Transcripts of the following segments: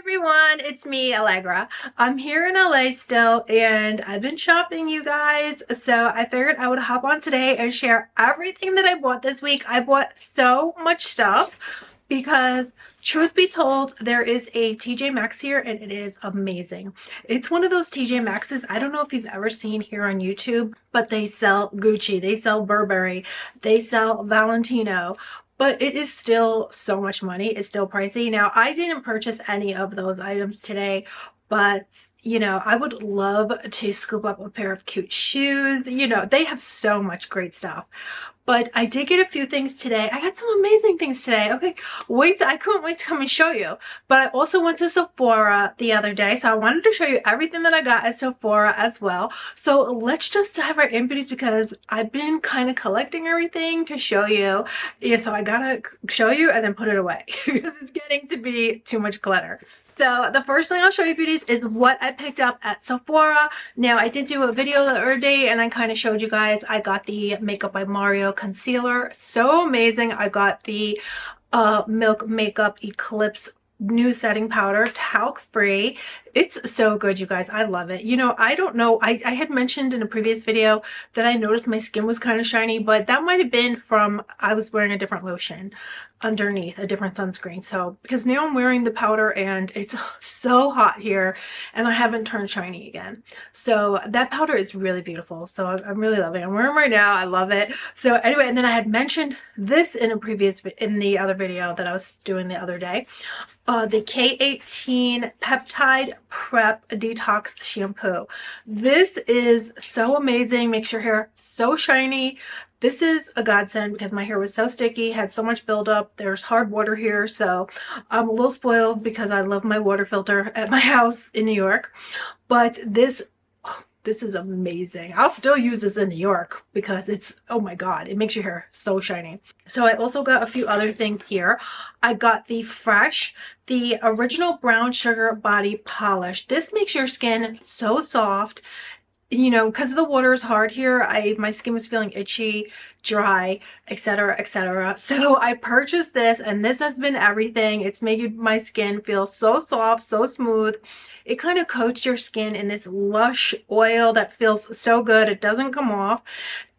everyone, it's me, Allegra. I'm here in LA still and I've been shopping, you guys. So I figured I would hop on today and share everything that I bought this week. I bought so much stuff because truth be told, there is a TJ Maxx here and it is amazing. It's one of those TJ Maxxes, I don't know if you've ever seen here on YouTube, but they sell Gucci, they sell Burberry, they sell Valentino. But it is still so much money. It's still pricey. Now, I didn't purchase any of those items today, but you know, I would love to scoop up a pair of cute shoes. You know, they have so much great stuff. But I did get a few things today. I got some amazing things today. Okay, I couldn't wait to come and show you. But I also went to Sephora the other day, so I wanted to show you everything that I got at Sephora as well. So let's just dive right in, beauties, because I've been kind of collecting everything to show you. And so I gotta show you and then put it away because it's getting to be too much clutter. So the first thing I'll show you, beauties, is what I picked up at Sephora. Now, I did do a video the other day and I kind of showed you guys. I got the Makeup by Mario concealer. So amazing. I got the Milk Makeup Eclipse Nude Setting Powder, talc free. It's so good, you guys. I love it. You know, I don't know, I had mentioned in a previous video that I noticed my skin was kind of shiny, but that might have been from I was wearing a different lotion underneath, a different sunscreen. So because now I'm wearing the powder and it's so hot here and I haven't turned shiny again. So that powder is really beautiful. So I'm really loving it. I'm wearing it right now. I love it. So anyway, and then I had mentioned this in the other video that I was doing the other day. The K18 Peptide Prep Detox Shampoo. This is so amazing. Makes your hair so shiny. This is a godsend because my hair was so sticky, had so much buildup. There's hard water here, so I'm a little spoiled because I love my water filter at my house in New York. But this is amazing. I'll still use this in New York because it's, oh my god, it makes your hair so shiny. So I also got a few other things here. I got the original brown sugar body polish. This makes your skin so soft. You know, because the water is hard here, my skin was feeling itchy, dry, etc, etc. So I purchased this and this has been everything. It's made my skin feel so soft, so smooth. It kind of coats your skin in this lush oil that feels so good. It doesn't come off.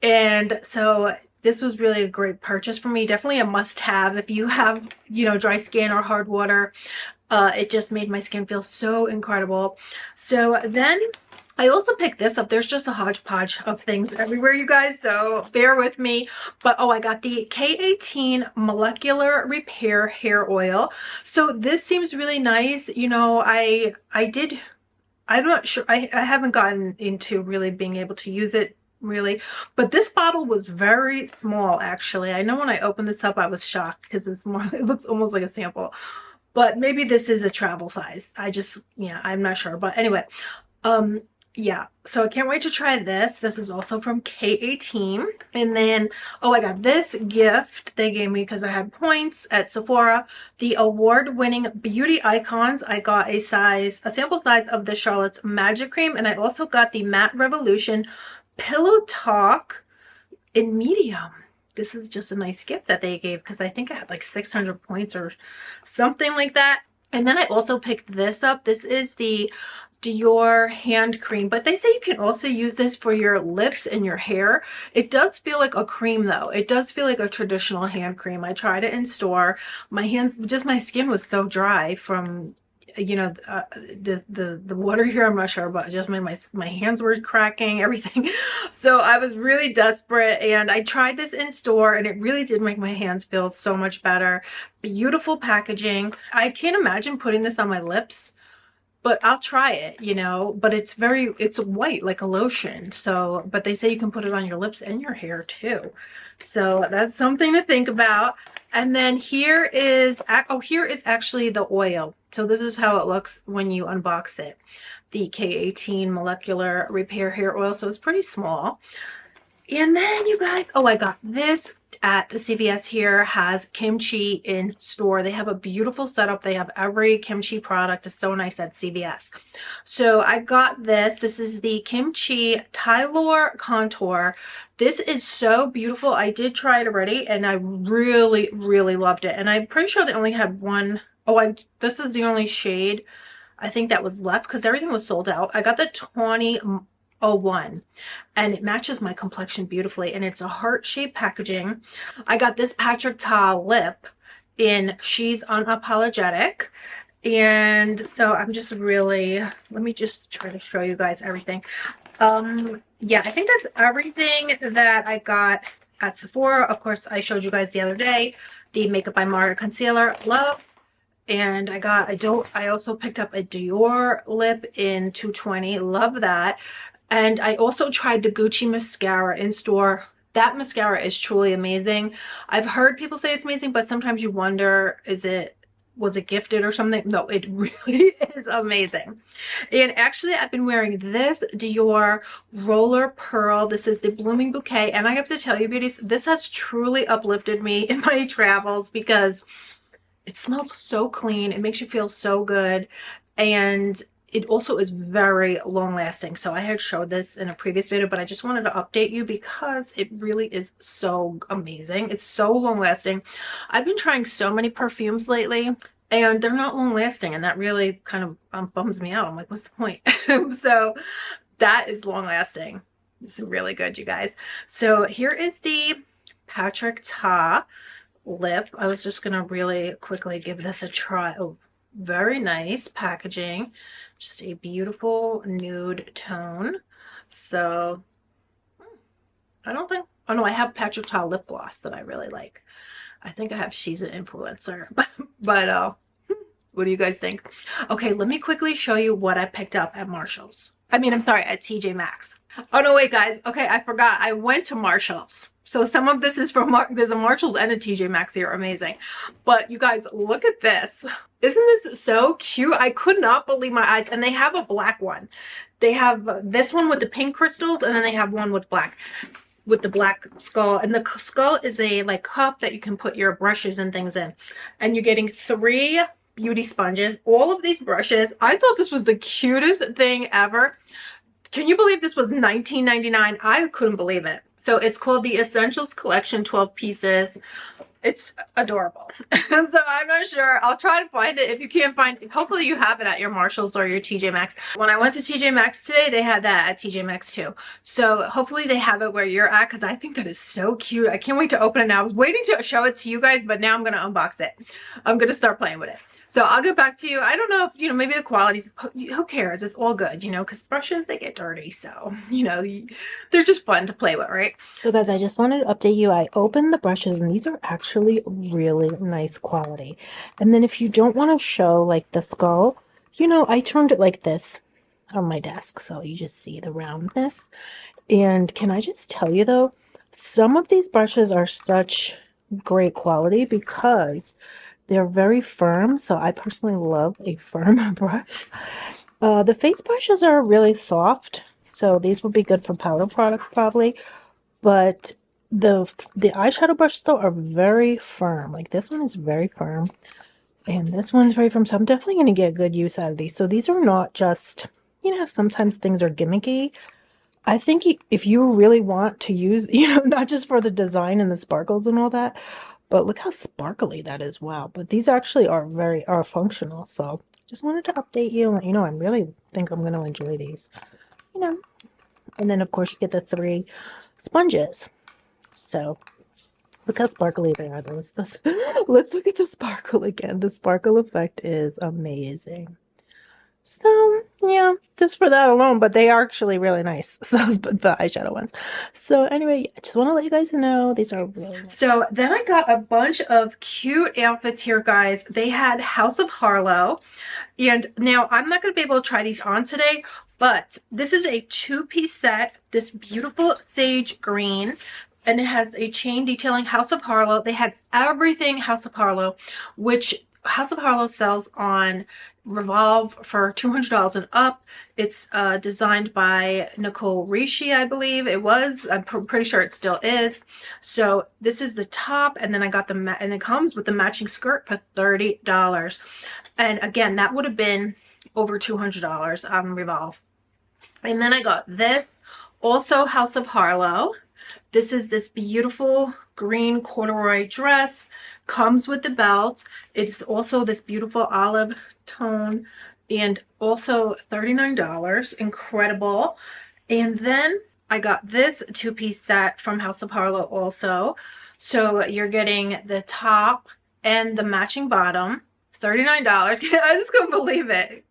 And so this was really a great purchase for me. Definitely a must-have if you have, you know, dry skin or hard water. It just made my skin feel so incredible. So then I also picked this up. There's just a hodgepodge of things everywhere, you guys, so bear with me. But oh, I got the K18 Molecular Repair Hair Oil. So this seems really nice. You know, I'm not sure, I haven't gotten into really being able to use it really, but this bottle was very small actually. I know when I opened this up I was shocked because it looks almost like a sample, but maybe this is a travel size. Yeah, I'm not sure, but anyway, yeah, so I can't wait to try this. This is also from K18. And then, oh, I got this gift they gave me because I had points at Sephora. The award-winning Beauty Icons. I got a sample size of the Charlotte's Magic Cream. And I also got the Matte Revolution Pillow Talk in medium. This is just a nice gift that they gave because I think I had like 600 points or something like that. And then I also picked this up. This is the Dior hand cream, but they say you can also use this for your lips and your hair. It does feel like a cream though. It does feel like a traditional hand cream. I tried it in store. My skin was so dry from, you know, the water here. I'm not sure, but just my hands were cracking, everything. So I was really desperate and I tried this in store and it really did make my hands feel so much better. Beautiful packaging. I can't imagine putting this on my lips, but I'll try it, you know. But it's white like a lotion. So, but they say you can put it on your lips and your hair too. So that's something to think about. And then here is actually the oil. So this is how it looks when you unbox it. The K18 Molecular Repair Hair Oil. So it's pretty small. And then you guys, oh, I got this at the CVS here, has kimchi in store. They have a beautiful setup. They have every kimchi product. It's so nice at CVS. So I got this. This is the Kimchi Tylor Contour. This is so beautiful. I did try it already and I really, really loved it. And I'm pretty sure they only had one Oh, this is the only shade I think that was left because everything was sold out. I got the 2001 and it matches my complexion beautifully, and it's a heart-shaped packaging. I got this Patrick Ta lip in She's Unapologetic. And so I'm just really, let me just try to show you guys everything. Yeah, I think that's everything that I got at Sephora. Of course, I showed you guys the other day the Makeup by Mara concealer, love. And I also picked up a Dior lip in 220, love that. And I also tried the Gucci mascara in store. That mascara is truly amazing. I've heard people say it's amazing, but sometimes you wonder, was it gifted or something? No, it really is amazing. And actually, I've been wearing this Dior Roller Pearl. This is the Blooming Bouquet. And I have to tell you, beauties, this has truly uplifted me in my travels because it smells so clean. It makes you feel so good. And it also is very long lasting. So I had showed this in a previous video, but I just wanted to update you because it really is so amazing. It's so long lasting. I've been trying so many perfumes lately and they're not long lasting, and that really kind of bums me out. I'm like, what's the point? So that is long lasting. It's really good, you guys. So here is the Patrick Ta lip. I was just gonna really quickly give this a try. Oh, very nice packaging, just a beautiful nude tone. So I don't think, oh no, I have Patrick Ta lip gloss that I really like. I think I have She's an Influencer. But what do you guys think? Okay, let me quickly show you what I picked up at Marshall's. I'm sorry, at TJ Maxx. Oh no, wait guys, okay, I forgot. I went to Marshall's. So some of this is from, there's a Marshalls and a TJ Maxx here, amazing. But you guys, look at this. Isn't this so cute? I could not believe my eyes. And they have a black one. They have this one with the pink crystals, and then they have one with black, with the black skull. And the skull is a like cup that you can put your brushes and things in. And you're getting 3 beauty sponges, all of these brushes. I thought this was the cutest thing ever. Can you believe this was $19.99? I couldn't believe it. So it's called the Essentials Collection, 12 pieces. It's adorable. So I'm not sure. I'll try to find it. If you can't find it, hopefully you have it at your Marshalls or your TJ Maxx. When I went to TJ Maxx today, they had that at TJ Maxx too. So hopefully they have it where you're at, because I think that is so cute. I can't wait to open it now. I was waiting to show it to you guys, but now I'm going to unbox it. I'm going to start playing with it. So I'll get back to you. I don't know if, maybe the quality's, who cares? It's all good, because brushes, they get dirty. So, they're just fun to play with, right? So guys, I just wanted to update you. I opened the brushes and these are actually really nice quality. And then if you don't want to show like the skull, I turned it like this on my desk. So you just see the roundness. And can I just tell you though, some of these brushes are such great quality because they're very firm, so I personally love a firm brush. The face brushes are really soft, so these would be good for powder products probably. But the eyeshadow brushes though are very firm. Like this one is very firm, and this one's very firm. So I'm definitely going to get good use out of these. So these are not just, sometimes things are gimmicky. I think if you really want to use, not just for the design and the sparkles and all that, but look how sparkly that is. Wow. But these actually are functional. So just wanted to update you and let you know I really think I'm going to enjoy these. And then of course you get the 3 sponges. So look how sparkly they are. Let's look at the sparkle again. The sparkle effect is amazing. So yeah, just for that alone, but they are actually really nice. So the eyeshadow ones. So anyway, I just want to let you guys know these are really nice. So then I got a bunch of cute outfits here, guys. They had House of Harlow, and now I'm not going to be able to try these on today, but this is a 2-piece set. This beautiful sage green, and it has a chain detailing House of Harlow. They had everything House of Harlow, which House of Harlow sells on Revolve for $200 and up. It's designed by Nicole Rishi, I believe it was. I'm pretty sure it still is. So this is the top, and then I got and it comes with the matching skirt for $30. And again, that would have been over $200 on Revolve. And then I got this, also House of Harlow. This is this beautiful green corduroy dress. Comes with the belt. It's also this beautiful olive tone and also $39. Incredible. And then I got this two-piece set from House of Harlow also. So you're getting the top and the matching bottom. $39. I just couldn't believe it.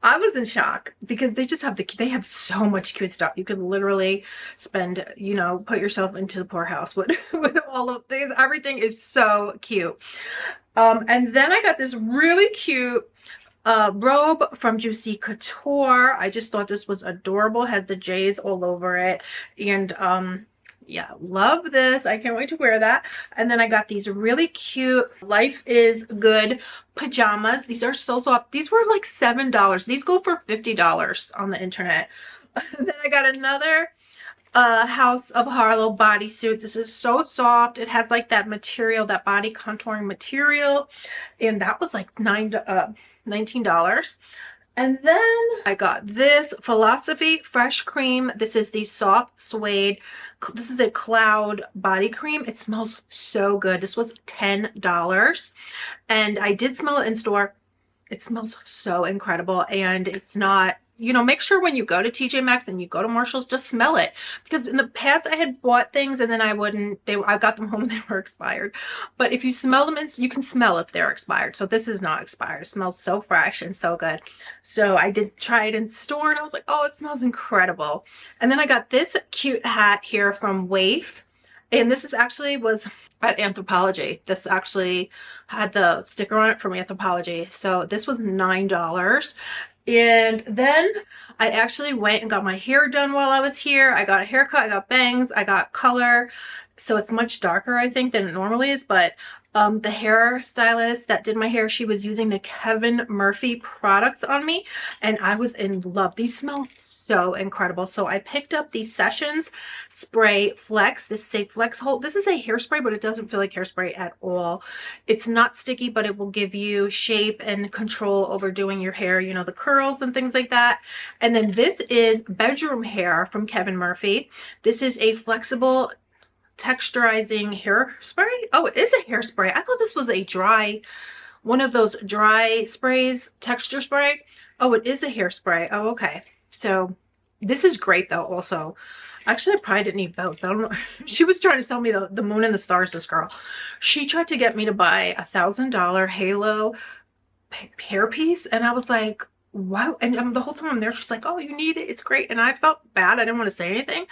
I was in shock because they just have they have so much cute stuff. You could literally spend, you know, put yourself into the poorhouse with with all of these. Everything is so cute. And then I got this really cute robe from Juicy Couture. I just thought this was adorable. Has the J's all over it. And yeah, love this. I can't wait to wear that. And then I got these really cute Life is Good pajamas. These are so soft. These were like $7. These go for $50 on the internet. And then I got another House of Harlow bodysuit. This is so soft. It has like that material, that body contouring material, and that was like $19. And then I got this Philosophy Fresh Cream. This is the soft suede. This is a cloud body cream. It smells so good. This was $10. And I did smell it in store. It smells so incredible. And it's not, you know, make sure when you go to TJ Maxx and you go to Marshall's, just smell it. Because in the past I had bought things and then I got them home and they were expired. But if you smell them, you can smell if they're expired. So this is not expired. It smells so fresh and so good. So I did try it in store and I was like, oh, it smells incredible. And then I got this cute hat here from Waif. And this is actually was at Anthropologie. This actually had the sticker on it from Anthropologie. So this was $9. And then I actually went and got my hair done while I was here. I got a haircut, I got bangs, I got color. So it's much darker, I think, than it normally is. But the hairstylist that did my hair, she was using the Kevin Murphy products on me. And I was in love. These smell so incredible. So I picked up the Sessions Spray Flex. This is a Flex Hold. This is a hairspray, but it doesn't feel like hairspray at all. It's not sticky, but it will give you shape and control over doing your hair, you know, the curls and things like that. And then this is Bedroom Hair from Kevin Murphy. This is a flexible texturizing hairspray. Oh, it is a hairspray. I thought this was a dry, one of those dry sprays, texture spray. Oh, it is a hairspray. Oh, okay. So this is great though also. Actually, I probably didn't need both. I don't know. She was trying to sell me the moon and the stars, this girl. She tried to get me to buy $1,000 halo hairpiece. And I was like, wow. And the whole time I'm there, she's like, oh, you need it. It's great. And I felt bad. I didn't want to say anything.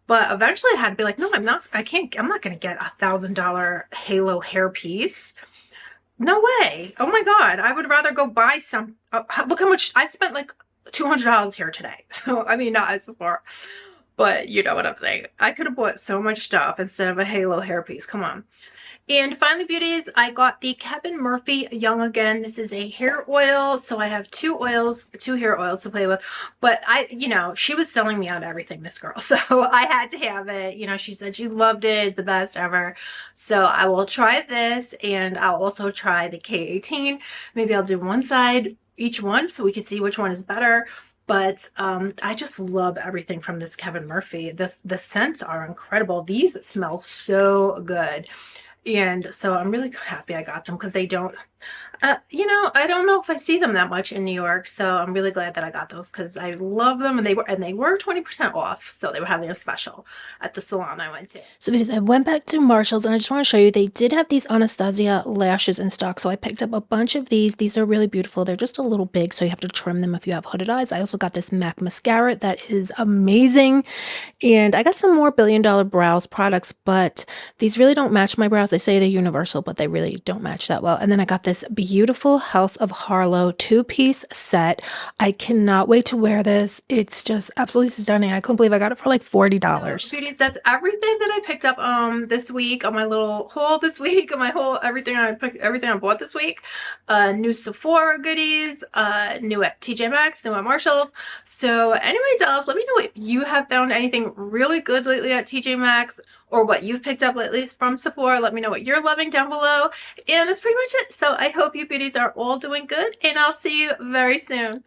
But eventually I had to be like, no, I'm not going to get $1,000 halo hairpiece. No way. Oh my God. I would rather go buy some. Look how much I spent, like $200 here today. So, I mean, not as far, but you know what I'm saying. I could have bought so much stuff instead of a halo hairpiece. Come on. And finally, beauties, I got the Kevin Murphy Young Again. This is a hair oil. So I have two hair oils to play with. But you know, she was selling me on everything, this girl. So I had to have it. You know, she said she loved it. It's the best ever. So I will try this and I'll also try the K18. Maybe I'll do one side, each one, so we can see which one is better. But I just love everything from this Kevin Murphy. The scents are incredible. These smell so good. And so I'm really happy I got them because they don't, you know, I don't know if I see them that much in New York. So I'm really glad that I got those because I love them, and they were 20% off. So they were having a special at the salon I went to. So because I went back to Marshall's, and I just want to show you, they did have these Anastasia lashes in stock. So I picked up a bunch of these. These are really beautiful. They're just a little big, so you have to trim them if you have hooded eyes. I also got this MAC mascara that is amazing. And I got some more Billion Dollar Brows products, but these really don't match my brows. They say they're universal, but they really don't match that well. And then I got this beautiful House of Harlow two-piece set. I cannot wait to wear this. It's just absolutely stunning. I couldn't believe I got it for like $40. So, beauties, that's everything that I picked up this week on my little haul this week, on my whole everything I bought this week. New Sephora goodies, new at TJ Maxx, new at Marshall's. So anyways, else, let me know if you have found anything really good lately at TJ Maxx, or what you've picked up lately from Sephora. Let me know what you're loving down below. And that's pretty much it. So I hope you beauties are all doing good, and I'll see you very soon. Bye.